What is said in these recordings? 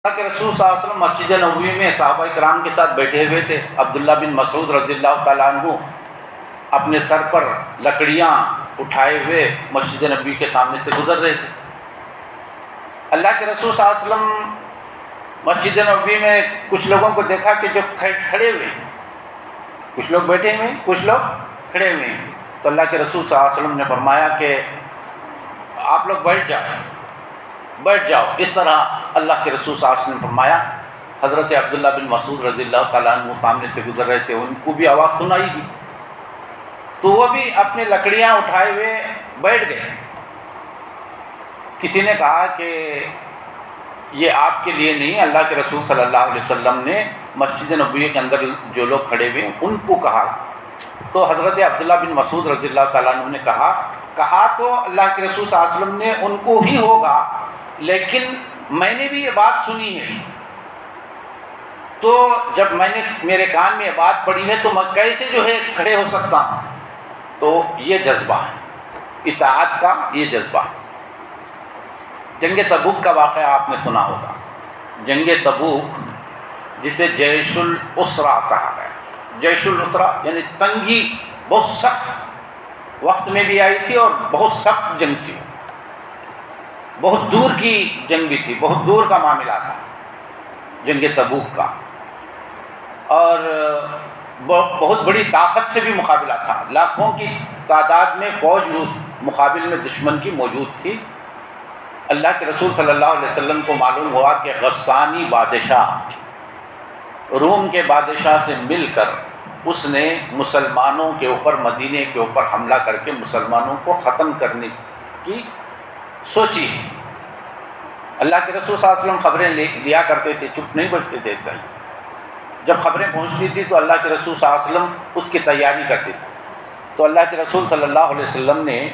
اللہ کے رسول صلی اللہ علیہ وسلم مسجد نبوی میں صحابہ کرام کے ساتھ بیٹھے ہوئے تھے۔ عبداللہ بن مسعود رضی اللہ تعالیٰ عنہ اپنے سر پر لکڑیاں اٹھائے ہوئے مسجد نبوی کے سامنے سے گزر رہے تھے۔ اللہ کے رسول صلی اللہ علیہ وسلم مسجد نبوی میں کچھ لوگوں کو دیکھا کہ جو کھڑے ہوئے ہیں، کچھ لوگ بیٹھے ہوئے ہیں، کچھ لوگ کھڑے ہوئے ہیں۔ تو اللہ کے رسول صلی اللہ علیہ وسلم نے فرمایا کہ آپ لوگ بیٹھ جاؤ۔ اس طرح اللہ کے رسول صلی اللہ علیہ وسلم نے فرمایا۔ حضرت عبداللہ بن مسعود رضی اللہ تعالیٰ عنہ سامنے سے گزر رہے تھے، ان کو بھی آواز سنائی دی، تو وہ بھی اپنے لکڑیاں اٹھائے ہوئے بیٹھ گئے۔ کسی نے کہا کہ یہ آپ کے لیے نہیں، اللہ کے رسول صلی اللہ علیہ وسلم نے مسجد نبوی کے اندر جو لوگ کھڑے ہوئے ان کو کہا۔ تو حضرت عبداللہ بن مسعود رضی اللہ تعالیٰ عنہ نے کہا تو اللہ کے رسول صلی اللہ علیہ وسلم نے ان کو ہی ہوگا، لیکن میں نے بھی یہ بات سنی ہے، تو جب میں نے میرے کان میں یہ بات پڑی ہے تو میں کیسے جو ہے کھڑے ہو سکتا ہوں؟ تو یہ جذبہ ہے، اطاعت کا یہ جذبہ ہے۔ جنگ تبوک کا واقعہ آپ نے سنا ہوگا۔ جنگ تبوک جسے جیش الاسرا کہا گیا، جیش الاسرا یعنی تنگی، بہت سخت وقت میں بھی آئی تھی اور بہت سخت جنگ تھی، بہت دور کی جنگ بھی تھی، بہت دور کا معاملہ تھا جنگ تبوک کا، اور بہت بڑی طاقت سے بھی مقابلہ تھا۔ لاکھوں کی تعداد میں فوج اس مقابل میں دشمن کی موجود تھی۔ اللہ کے رسول صلی اللہ علیہ وسلم کو معلوم ہوا کہ غسانی بادشاہ، روم کے بادشاہ سے مل کر اس نے مسلمانوں کے اوپر، مدینے کے اوپر حملہ کر کے مسلمانوں کو ختم کرنے کی سوچی ہے۔ اللہ کے رسول صلی اللہ علیہ وسلم خبریں لیا کرتے تھے، چپ نہیں بیٹھتے تھے ایسا ہی۔ جب خبریں پہنچتی تھی تو اللہ کے رسول صلی اللہ علیہ وسلم اس کی تیاری کرتے تھے۔ تو اللہ کے رسول صلی اللہ علیہ وسلم نے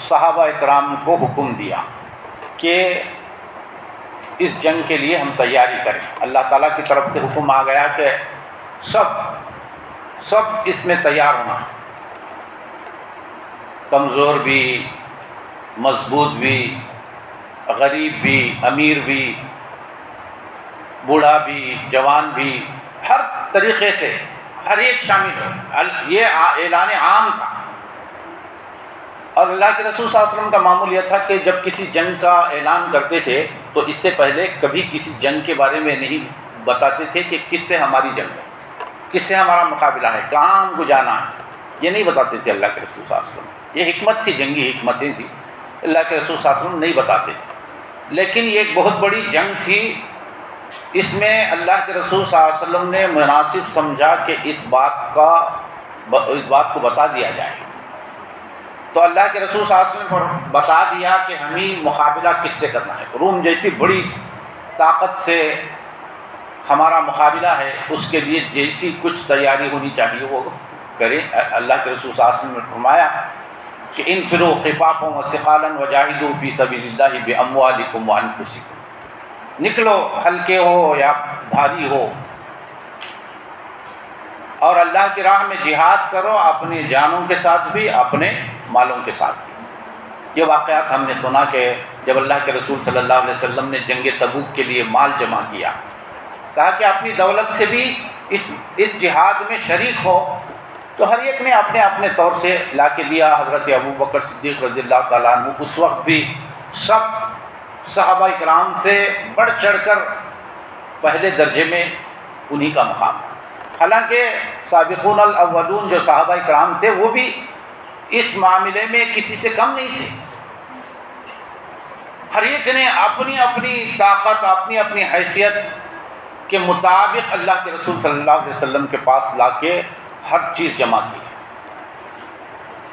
صحابہ اکرام کو حکم دیا کہ اس جنگ کے لیے ہم تیاری کریں۔ اللہ تعالیٰ کی طرف سے حکم آ گیا کہ سب اس میں تیار ہونا ہے، کمزور بھی، مضبوط بھی، غریب بھی، امیر بھی، بوڑھا بھی، جوان بھی، ہر طریقے سے ہر ایک شامل ہو۔ یہ اعلان عام تھا، اور اللہ کے رسول صلی اللہ علیہ وسلم کا معمول یہ تھا کہ جب کسی جنگ کا اعلان کرتے تھے تو اس سے پہلے کبھی کسی جنگ کے بارے میں نہیں بتاتے تھے کہ کس سے ہماری جنگ ہے، کس سے ہمارا مقابلہ ہے، کہاں ہم کو جانا ہے، یہ نہیں بتاتے تھے اللہ کے رسول صلی اللہ علیہ وسلم۔ یہ حکمت تھی، جنگی حکمتیں تھیں، اللہ کے رسول صلی اللہ علیہ وسلم نہیں بتاتے تھے۔ لیکن یہ ایک بہت بڑی جنگ تھی، اس میں اللہ کے رسول صلی اللہ علیہ وسلم نے مناسب سمجھا کہ اس بات کو بتا دیا جائے۔ تو اللہ کے رسول صلی اللہ علیہ وسلم نے بتا دیا کہ ہمیں مقابلہ کس سے کرنا ہے۔ روم جیسی بڑی طاقت سے ہمارا مقابلہ ہے، اس کے لیے جیسی کچھ تیاری ہونی چاہیے وہ کریں۔ اللہ کے رسول صلی اللہ علیہ وسلم نے فرمایا کہ انفروا خفافا وثقالا وجاہدوا فی سبیل اللہ باموالکم وانفسکم، نکلو ہلکے ہو یا بھاری ہو اور اللہ کی راہ میں جہاد کرو، اپنی جانوں کے ساتھ بھی، اپنے مالوں کے ساتھ بھی۔ یہ واقعات ہم نے سنا کہ جب اللہ کے رسول صلی اللہ علیہ وسلم نے جنگ تبوک کے لیے مال جمع کیا، کہا کہ اپنی دولت سے بھی اس جہاد میں شریک ہو، تو ہر ایک نے اپنے اپنے طور سے لا کے دیا۔ حضرت ابوبکر صدیق رضی اللہ تعالیٰ عنہ اس وقت بھی سب صحابہ اکرام سے بڑھ چڑھ کر پہلے درجے میں انہی کا مقام، حالانکہ سابقون الاولون جو صحابہ اکرام تھے وہ بھی اس معاملے میں کسی سے کم نہیں تھے۔ ہر ایک نے اپنی اپنی طاقت، اپنی اپنی حیثیت کے مطابق اللہ کے رسول صلی اللہ علیہ وسلم کے پاس لا کے ہر چیز جمع کی۔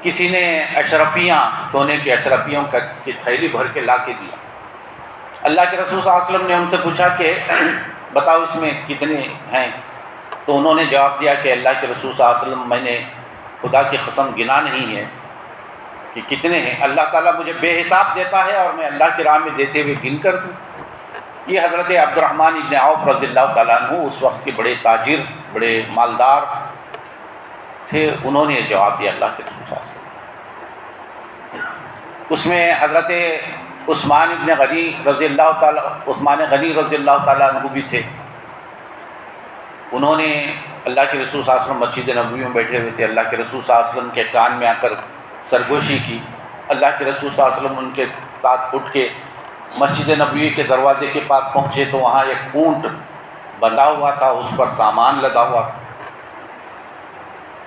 کسی نے اشرفیاں، سونے کی اشرفیوں کی تھیلی بھر کے لا کے دیا۔ اللہ کے رسول صلی اللہ علیہ وسلم نے ان سے پوچھا کہ بتاؤ اس میں کتنے ہیں؟ تو انہوں نے جواب دیا کہ اللہ کے رسول صلی اللہ علیہ وسلم میں نے خدا کی قسم گنا نہیں ہے کہ کتنے ہیں، اللہ تعالیٰ مجھے بے حساب دیتا ہے اور میں اللہ کی راہ میں دیتے ہوئے گن کر دوں۔ یہ حضرت عبد الرحمن ابن عوف رضی اللہ تعالیٰ عنہ اس وقت کے بڑے تاجر، بڑے مالدار تھے، انہوں نے جواب دیا اللہ کے رسول صلی اللہ علیہ وسلم۔ اس میں حضرت عثمان غنی رضی اللہ تعالیٰ عنہ بھی تھے. انہوں نے اللہ کے رسول صلی اللہ علیہ وسلم مسجد نبوی میں بیٹھے ہوئے تھے. اللہ کے رسول صلی اللہ علیہ وسلم کے کان میں آ کر سرگوشی کی. اللہ کے رسول صلی اللہ علیہ وسلم ان کے ساتھ اٹھ کے مسجد نبوی کے دروازے کے پاس پہنچے تو وہاں ایک اونٹ بندھا ہوا تھا, اس پر سامان لدا ہوا تھا.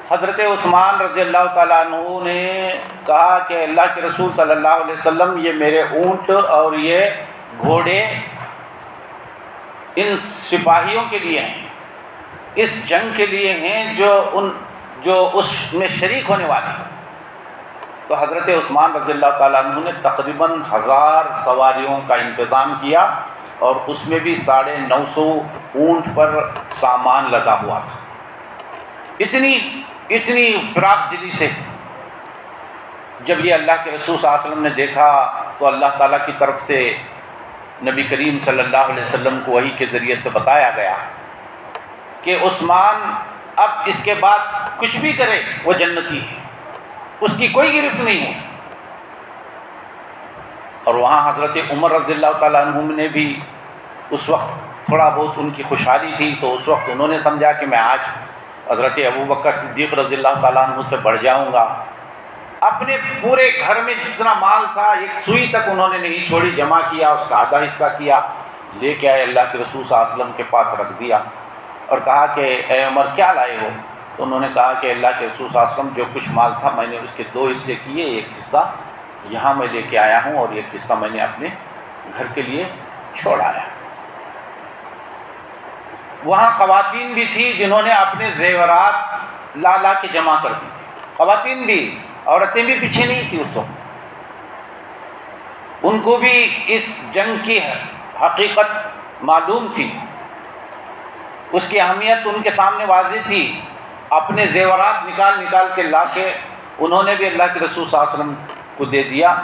حضرت عثمان رضی اللہ تعالیٰ عنہ نے کہا کہ اللہ کے رسول صلی اللہ علیہ وسلم یہ میرے اونٹ اور یہ گھوڑے ان سپاہیوں کے لیے ہیں, اس جنگ کے لیے ہیں جو اس میں شریک ہونے والے ہیں. تو حضرت عثمان رضی اللہ تعالیٰ عنہ نے تقریباً 1000 سواریوں کا انتظام کیا اور اس میں بھی 950 اونٹ پر سامان لدا ہوا تھا. اتنی فراخ دلی سے جب یہ اللہ کے رسول صلی اللہ علیہ وسلم نے دیکھا تو اللہ تعالیٰ کی طرف سے نبی کریم صلی اللہ علیہ وسلم کو وحی کے ذریعے سے بتایا گیا کہ عثمان اب اس کے بعد کچھ بھی کرے وہ جنتی ہے, اس کی کوئی گرفت نہیں ہے. اور وہاں حضرت عمر رضی اللہ تعالیٰ عنہ نے بھی اس وقت تھوڑا بہت ان کی خوشحالی تھی, تو اس وقت انہوں نے سمجھا کہ میں آج حضرت ابوبکر صدیق رضی اللہ تعالیٰ عنہ سے بڑھ جاؤں گا. اپنے پورے گھر میں جتنا مال تھا ایک سوئی تک انہوں نے نہیں چھوڑی, جمع کیا, اس کا آدھا حصہ کیا, لے کے آئے اللہ کے رسول صلی اللہ علیہ وسلم کے پاس رکھ دیا اور کہا کہ اے عمر کیا لائے ہو؟ تو انہوں نے کہا کہ اللہ کے رسول صلی اللہ علیہ وسلم جو کچھ مال تھا میں نے اس کے 2 حصے کیے, ایک حصہ یہاں میں لے کے آیا ہوں اور ایک حصہ میں نے اپنے گھر کے لیے چھوڑ آیا. وہاں خواتین بھی تھی جنہوں نے اپنے زیورات لا کے جمع کر دی تھی. خواتین بھی, عورتیں بھی پیچھے نہیں تھیں اس وقت. ان کو بھی اس جنگ کی حقیقت معلوم تھی, اس کی اہمیت ان کے سامنے واضح تھی. اپنے زیورات نکال کے لا کے انہوں نے بھی اللہ کے رسول صلی اللہ علیہ وسلم کو دے دیا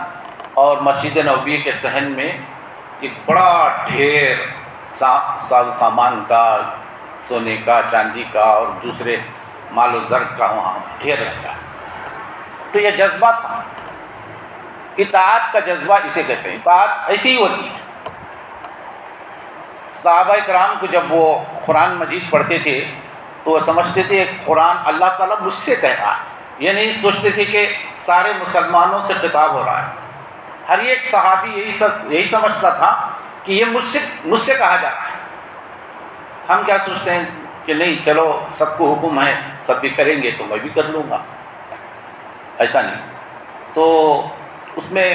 اور مسجد نبوی کے صحن میں ایک بڑا ڈھیر سامان کا, سونے کا, چاندی کا اور دوسرے مال و زر کا وہاں ڈھیر رکھا. تو یہ جذبہ تھا, اطاعت کا جذبہ اسے کہتے ہیں. اطاعت ایسی ہی ہوتی ہے. صحابہ کرام کو جب وہ قرآن مجید پڑھتے تھے تو وہ سمجھتے تھے قرآن اللہ تعالیٰ مجھ سے کہہ رہا ہے, یہ نہیں سوچتے تھے کہ سارے مسلمانوں سے خطاب ہو رہا ہے. ہر ایک صحابی یہی سمجھتا تھا کہ یہ مجھ سے کہا جا رہا ہے. ہم کیا سوچتے ہیں کہ نہیں چلو سب کو حکم ہے, سب بھی کریں گے تو میں بھی کر لوں گا, ایسا نہیں. تو اس میں